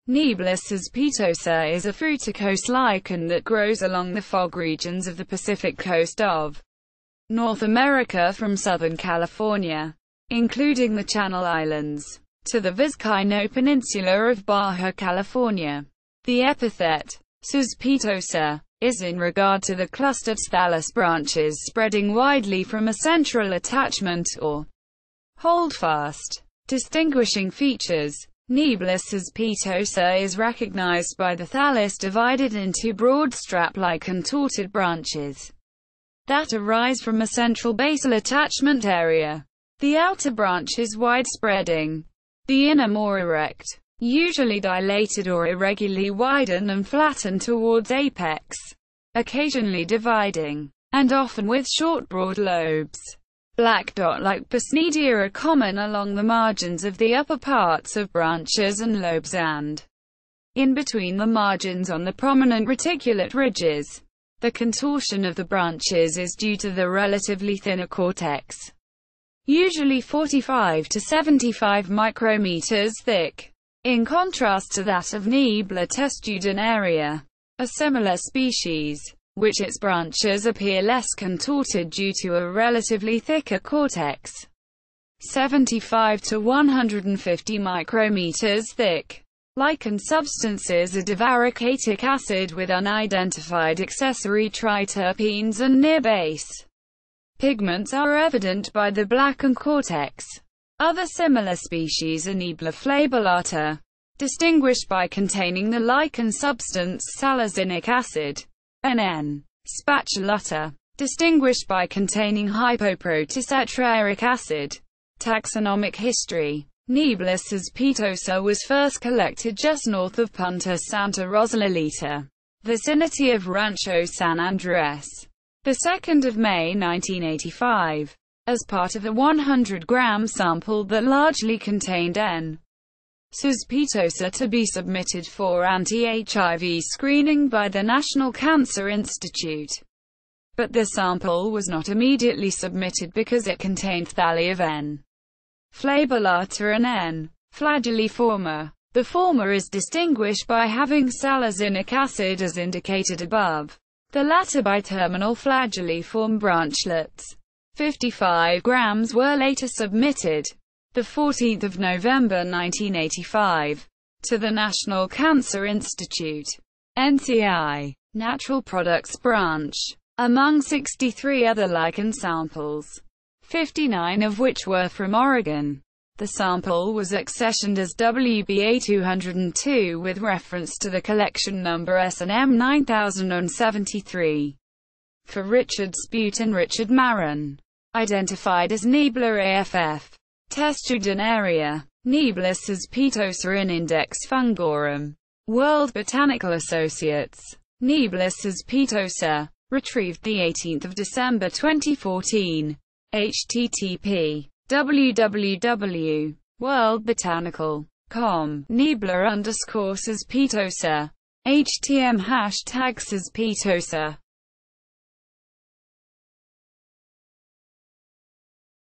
Niebla caespitosa is a fruticose lichen that grows along the fog regions of the Pacific coast of North America from southern California, including the Channel Islands, to the Vizcaíno Peninsula of Baja, California. The epithet, caespitosa, is in regard to the clustered thallus branches spreading widely from a central attachment, or holdfast. Distinguishing features: Niebla caespitosa is recognized by the thallus divided into broad strap-like contorted branches that arise from a central basal attachment area. The outer branch is wide-spreading, the inner more erect, usually dilated or irregularly widen and flatten towards apex, occasionally dividing, and often with short broad lobes. Black dot-like pasnidia are common along the margins of the upper parts of branches and lobes and in between the margins on the prominent reticulate ridges. The contortion of the branches is due to the relatively thinner cortex, usually 45 to 75 micrometers thick, in contrast to that of Niebla testudinearia, a similar species, which its branches appear less contorted due to a relatively thicker cortex, 75 to 150 micrometers thick. Lichen substances are divaricatic acid with unidentified accessory triterpenes and near base. Pigments are evident by the blackened cortex. Other similar species are Niebla flabellata, distinguished by containing the lichen substance salazinic acid, and N. spatulata, distinguished by containing hypoprotocetraric acid. Taxonomic history: Niebla caespitosa was first collected just north of Punta Santa Rosalita, vicinity of Rancho San Andres, the 2nd of May 1985, as part of a 100-gram sample that largely contained N. caespitosa to be submitted for anti-HIV screening by the National Cancer Institute. But the sample was not immediately submitted because it contained thalli of N. flabellata and N. flagelliforme. The former is distinguished by having salazinic acid as indicated above, the latter by terminal flagelliform branchlets. 55 grams were later submitted, the 14th of November 1985, to the National Cancer Institute, NCI, Natural Products Branch, among 63 other lichen samples, 59 of which were from Oregon. The sample was accessioned as WBA 202 with reference to the collection number S&M 9073. For Richard Spute and Richard Maron. Identified as Niebla AFF. Testudinearia. Niebla caespitosa in Index Fungorum. World Botanical Associates. Niebla caespitosa. Retrieved 18 December 2014. http www.worldbotanical.com. Niebla _caespitosa. HTM #caespitosa